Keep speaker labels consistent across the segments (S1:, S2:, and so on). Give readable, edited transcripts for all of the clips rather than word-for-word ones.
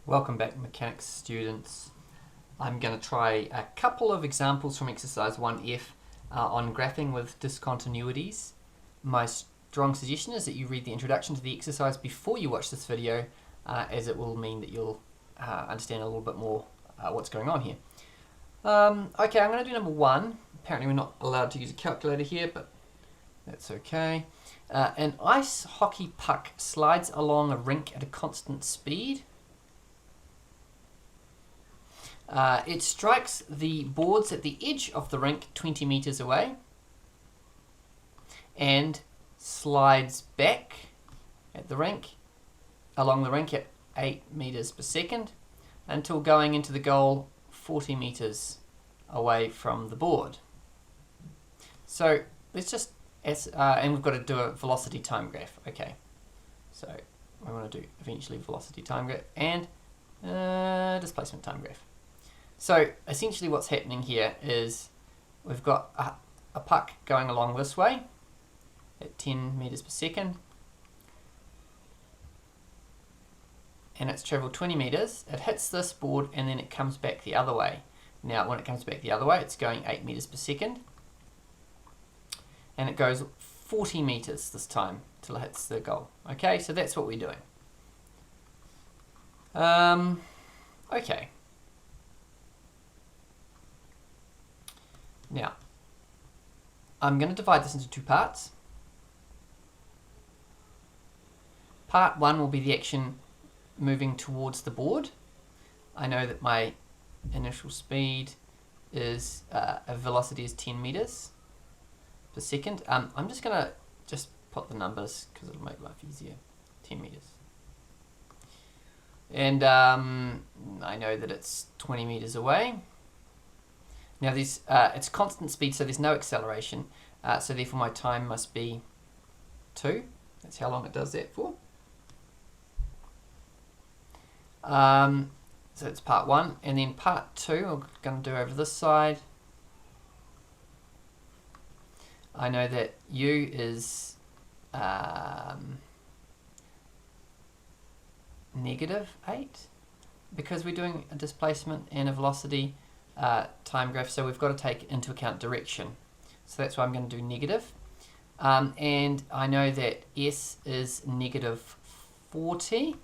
S1: Welcome back, mechanics students. I'm going to try a couple of examples from exercise 1F on graphing with discontinuities. My strong suggestion is that you read the introduction to the exercise before you watch this video, as it will mean that you'll understand a little bit more what's going on here. Okay, I'm going to do number 1. Apparently we're not allowed to use a calculator here, but that's okay. An ice hockey puck slides along a rink at a constant speed. It strikes the boards at the edge of the rink 20 meters away and slides back at the rink, along the rink at 8 meters per second until going into the goal 40 meters away from the board. So let's just, and we've got to do a velocity time graph. Okay, so we want to do eventually velocity time graph and displacement time graph. So essentially what's happening here is we've got a puck going along this way at 10 meters per second, and it's traveled 20 meters, it hits this board and then it comes back the other way. Now when it comes back the other way, it's going 8 meters per second and it goes 40 meters this time till it hits the goal. Okay, so that's what we're doing. Okay. Now, I'm going to divide this into two parts. Part 1 will be the action moving towards the board. I know that my initial speed is, velocity is 10 meters per second. I'm just going to put the numbers because it'll make life easier. 10 meters. And I know that it's 20 meters away. Now it's constant speed, so there's no acceleration, so therefore my time must be 2. That's how long it does that for. So it's part 1, and then part 2 we're going to do over this side. I know that u is -8 because we're doing a displacement and a velocity time graph, so we've got to take into account direction. So that's why I'm going to do negative. And I know that S is -40,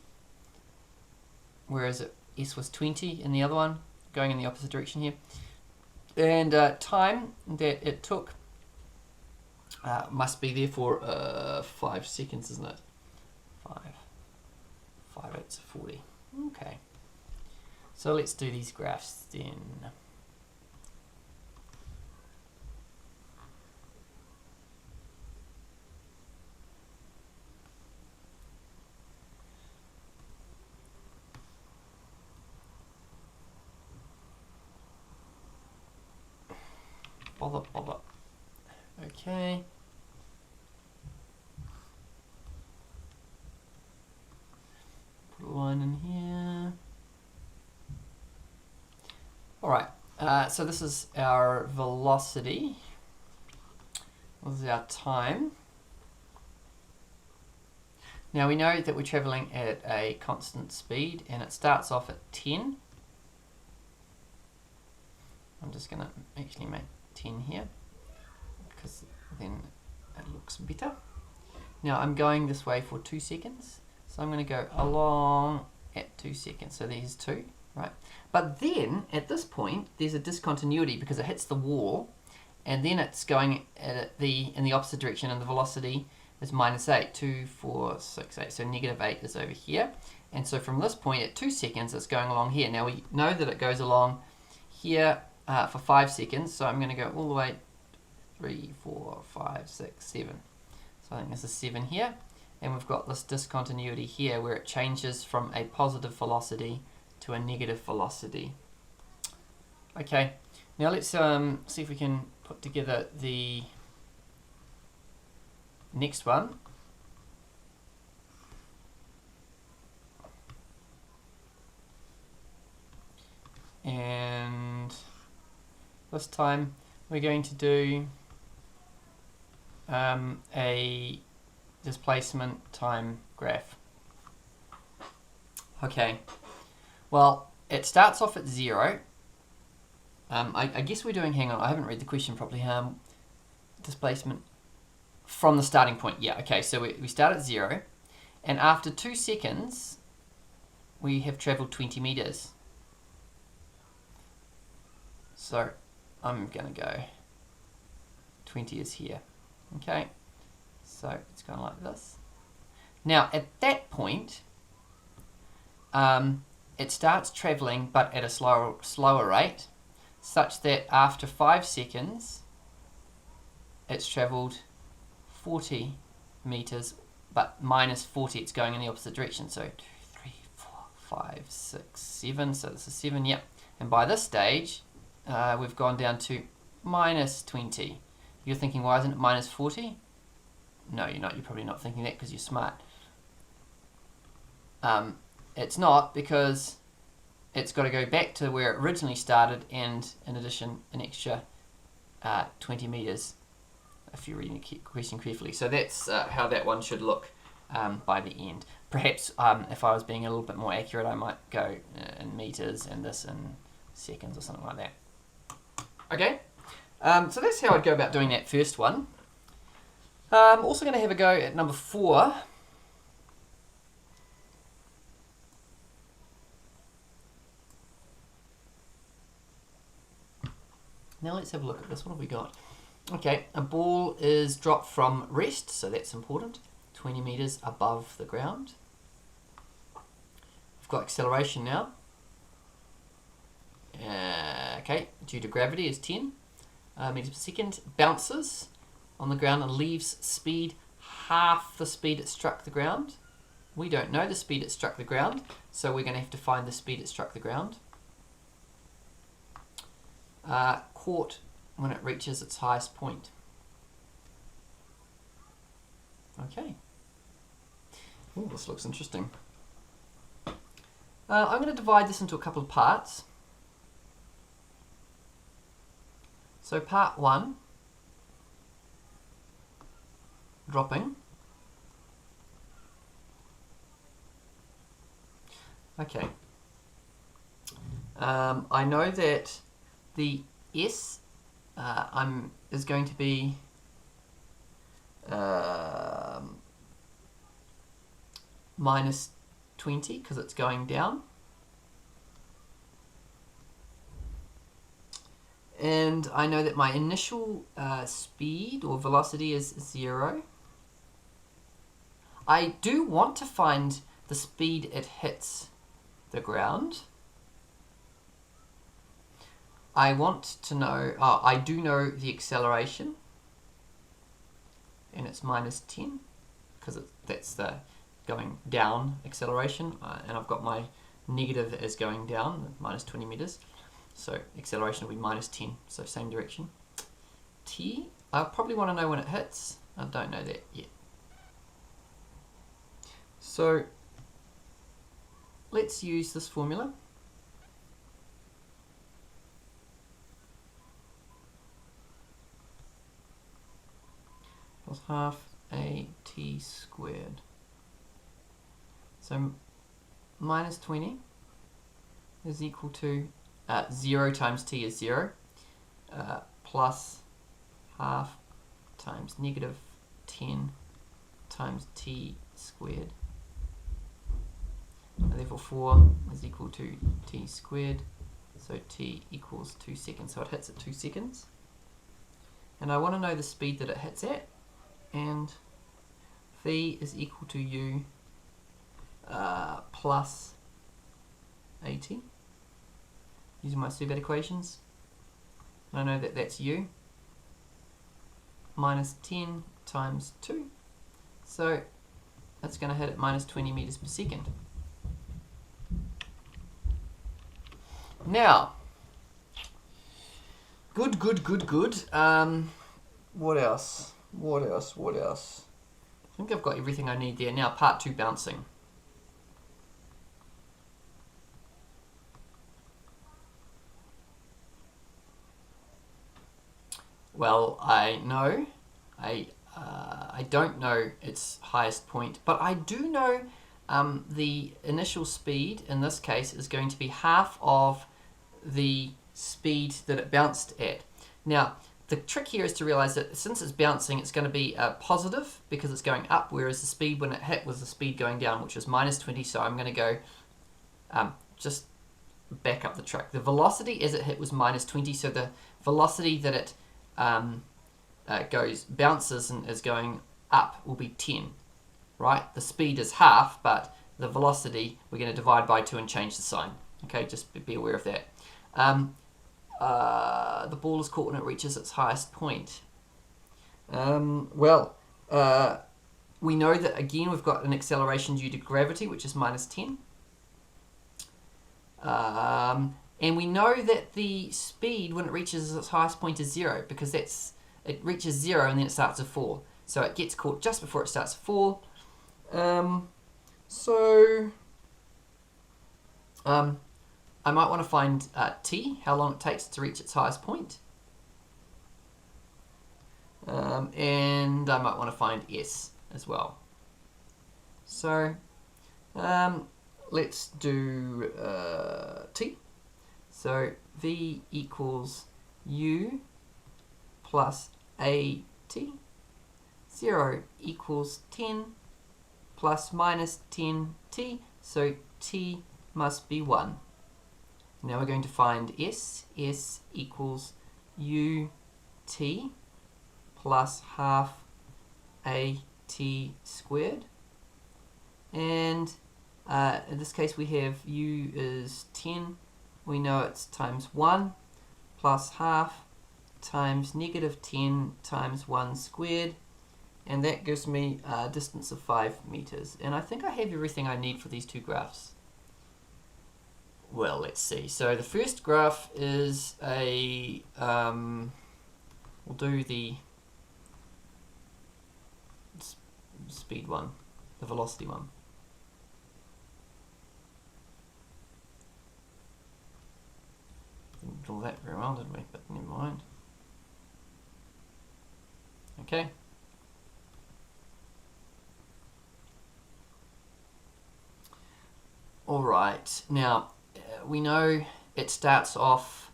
S1: whereas S was 20 in the other one, going in the opposite direction here. And time that it took must be there for 5 seconds, isn't it? 5 8's 40. Okay. So let's do these graphs then. Bother. Okay. Put a line in here. Alright, so this is our velocity. This is our time. Now we know that we're travelling at a constant speed and it starts off at 10. I'm just going to actually make 10 here because then it looks better. Now I'm going this way for 2 seconds, so I'm going to go along at 2 seconds. So there's 2, right? But then at this point there's a discontinuity because it hits the wall and then it's going at in the opposite direction, and the velocity is -8. 2, 4, 6, 8. So -8 is over here, and so from this point at 2 seconds it's going along here. Now we know that it goes along here for 5 seconds, so I'm going to go all the way 3, 4, 5, 6, 7. So I think this is 7 here, and we've got this discontinuity here where it changes from a positive velocity to a negative velocity. Okay, now let's see if we can put together the next one. And this time we're going to do a displacement time graph. Okay, Well, it starts off at 0. I guess we're doing, hang on, I haven't read the question properly. Displacement from the starting point. Yeah, okay, so we start at 0, and after 2 seconds, we have travelled 20 meters. So I'm going to go 20 is here. Okay, so it's going like this. Now, at that point, it starts travelling, but at a slower rate, such that after 5 seconds, it's travelled 40 meters, but minus 40, it's going in the opposite direction. So 2, 3, 4, 5, 6, 7. So this is 7, yep. And by this stage, we've gone down to minus 20. You're thinking, why isn't it minus 40? No, you're not. You're probably not thinking that because you're smart. It's not, because it's got to go back to where it originally started, and in addition, an extra 20 meters, if you're reading the question carefully. So that's how that one should look by the end. Perhaps if I was being a little bit more accurate, I might go in meters and this in seconds or something like that. Okay, so that's how I'd go about doing that first one. I'm also going to have a go at number 4. Now let's have a look at this. What have we got? Okay, a ball is dropped from rest, so that's important. 20 meters above the ground. We've got acceleration now. Okay, due to gravity is 10 meters per second. Bounces on the ground and leaves speed half the speed it struck the ground. We don't know the speed it struck the ground, so we're going to have to find the speed it struck the ground. Caught when it reaches its highest point. Okay. Ooh, this looks interesting. I'm going to divide this into a couple of parts. So part 1, dropping. Okay. I know that the S is going to be minus 20 because it's going down. And I know that my initial speed or velocity is 0. I do want to find the speed it hits the ground. I want to know, I do know the acceleration, and it's minus 10 because that's the going down acceleration, and I've got my negative as going down, minus 20 meters. So acceleration will be minus 10, so same direction. T, I probably want to know when it hits. I don't know that yet. So let's use this formula. Plus half a t squared. So minus 20 is equal to 0 times t is 0, plus half times negative 10 times t squared. And therefore 4 is equal to t squared, so t equals 2 seconds. So it hits at 2 seconds. And I want to know the speed that it hits at, and v is equal to u plus at. Using my surveyed equations, I know that that's u minus 10 times 2, so that's going to hit at minus 20 meters per second. Now, good. What else? I think I've got everything I need there. Now, part 2, bouncing. Well, I don't know its highest point, but I do know the initial speed in this case is going to be half of the speed that it bounced at. Now, the trick here is to realize that since it's bouncing, it's going to be positive because it's going up, whereas the speed when it hit was the speed going down, which was minus 20. So I'm going to go just back up the track. The velocity as it hit was minus 20, so the velocity that it bounces and is going up will be 10, right? The speed is half, but the velocity we're going to divide by 2 and change the sign. Okay, just be aware of that. The ball is caught when it reaches its highest point. We know that again we've got an acceleration due to gravity, which is minus 10. And we know that the speed when it reaches its highest point is 0, because it reaches 0 and then it starts to fall. So it gets caught just before it starts to fall. I might want to find t, how long it takes to reach its highest point. And I might want to find s as well. So let's do t. So v equals u plus at. 0 equals 10 plus minus 10t. So t must be 1. Now we're going to find s. S equals ut plus half at squared. And in this case we have u is 10. We know it's times 1 plus half times negative 10 times 1 squared. And that gives me a distance of 5 meters. And I think I have everything I need for these two graphs. Well, let's see. So the first graph is a, we'll do the speed one, the velocity one. Didn't draw that very well, did we? But never mind. Okay. All right. Now, we know it starts off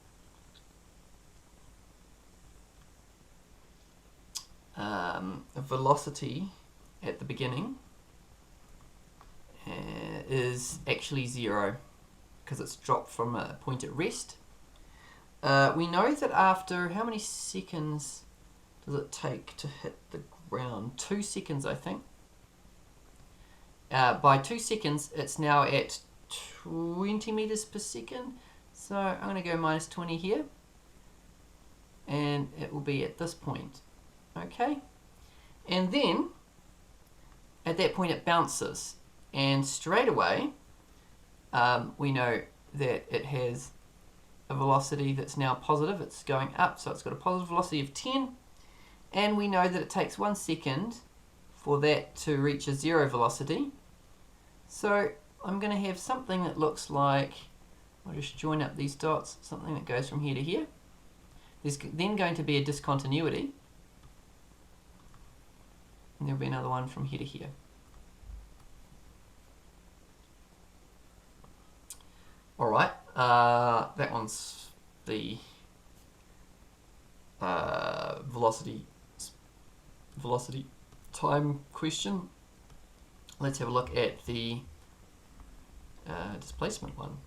S1: a velocity at the beginning is actually 0 because it's dropped from a point at rest. We know that after how many seconds does it take to hit the ground? 2 seconds, I think. By 2 seconds, it's now at 20 meters per second. So I'm going to go minus 20 here. And it will be at this point. Okay. And then, at that point, it bounces. And straight away, we know that it has a velocity that's now positive. It's going up, so it's got a positive velocity of 10. And we know that it takes 1 second for that to reach a 0 velocity. So I'm going to have something that looks like, I'll just join up these dots, something that goes from here to here. There's then going to be a discontinuity. And there'll be another one from here to here. Alright, that one's the velocity time question. Let's have a look at the displacement one.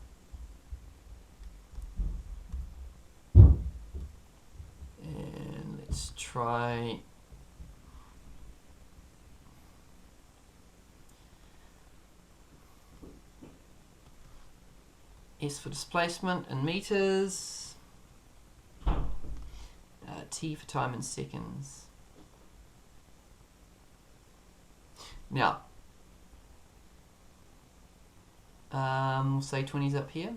S1: And let's try S for displacement in meters, T for time in seconds. Now, we'll say 20's up here.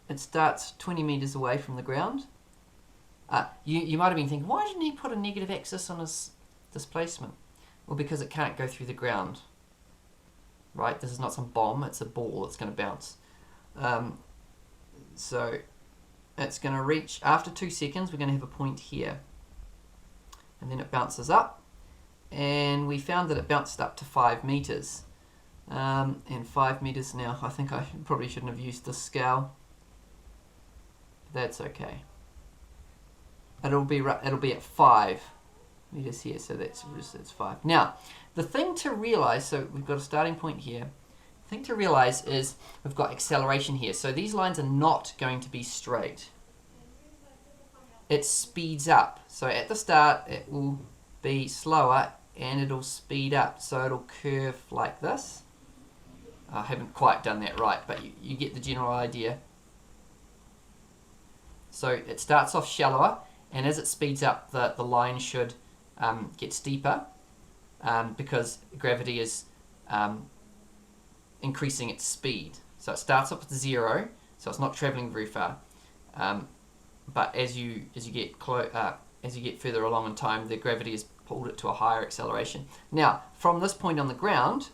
S1: It starts 20 meters away from the ground. You might have been thinking, why didn't he put a negative axis on his displacement? Well, because it can't go through the ground. Right? This is not some bomb, it's a ball that's going to bounce. So it's going to reach, after 2 seconds, we're going to have a point here. And then it bounces up. and we found that it bounced up to 5 meters. And 5 meters now, I think I probably shouldn't have used this scale. That's okay. It'll be at 5 meters here, so that's 5. Now, the thing to realize, so we've got a starting point here. The thing to realize is we've got acceleration here. So these lines are not going to be straight. It speeds up. So at the start, it will be slower and it'll speed up. So it'll curve like this. I haven't quite done that right, but you get the general idea. So it starts off shallower, and as it speeds up, the line should get steeper because gravity is increasing its speed. So it starts off with 0, so it's not traveling very far. But as you get further along in time, the gravity has pulled it to a higher acceleration. Now, from this point on the ground,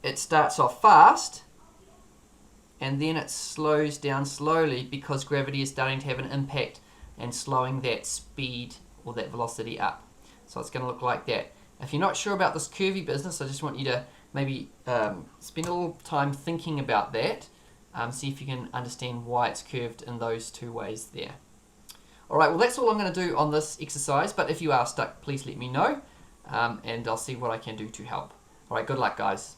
S1: it starts off fast, and then it slows down slowly because gravity is starting to have an impact and slowing that speed or that velocity up. So it's going to look like that. If you're not sure about this curvy business, I just want you to maybe spend a little time thinking about that. See if you can understand why it's curved in those two ways there. Alright, well that's all I'm going to do on this exercise, but if you are stuck, please let me know, and I'll see what I can do to help. Alright, good luck guys.